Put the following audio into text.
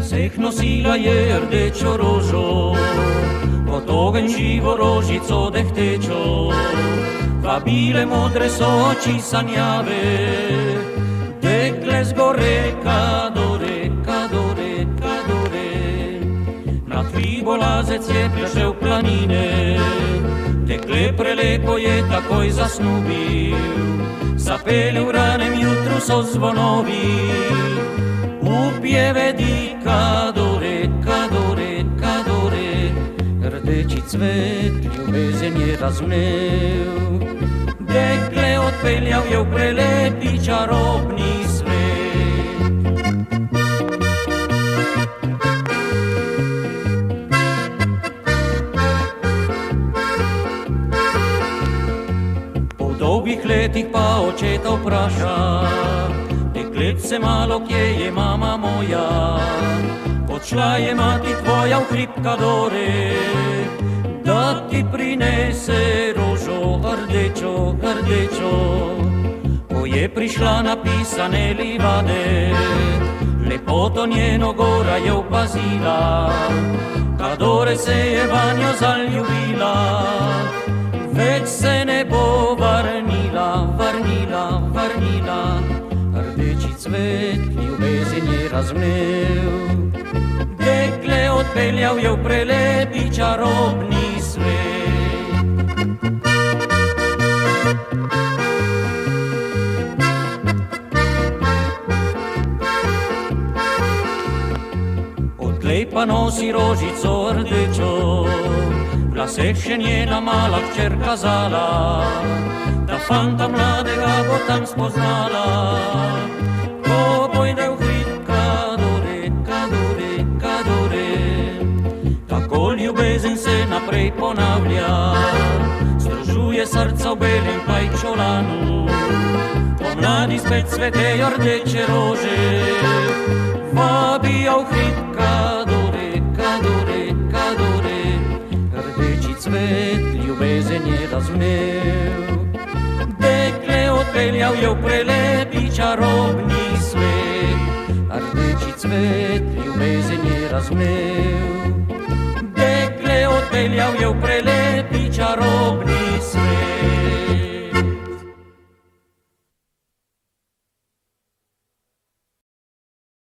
Sech nosila je rdečo rožo, pod ogenj živo rožico dehtečo. Vabile modre so oči sanjave, tekle zgore kadore, kadore, kadore. Nad Fibolazec je plešel planine, tekle prelepo je takoj zasnubil. Zapele v ranem jutru so zvonovi, upjeve di kadore, kadore, kadore. Rdeči cvet ljubezen je razvnel, dekle odpeljal je v prelepi čarobni svet. Po dolgih letih pa očeta vpraša, dekletce malo, kje je mama moja? Odšla je mati tvoja v hrib kadore, da ti prinese rožo rdečo, rdečo. Ko je prišla napisane livade, lepoto njeno gora je opazila, kadore se je vanjo zaljubila, več se ne bo vrnila, vrnila, vrnila. Rdeči cvet ljubezen je razvnel, dekle odpeljal je v prelepi čarobni svet. Odtlej pa nosi rožico rdečo, v laseh še njena mala hčer kazala, da fanta mladega bo tam spoznala. Ko pojde v hrib kadore, kadore, kadore, tako ljubezen se naprej ponavlja, združuje srca v belem pajčolanu. Pomladi spet cvetejo rdeče rože, vabijo v hrib kadore, kadore, kadore. Rdeči cvet ljubezen je razvnel, dekle odpeljal je v prelepi čarobni svet. Rdeči cvet ljubezen je razvnel, dekle odpeljal je v prelepi čarobni svet.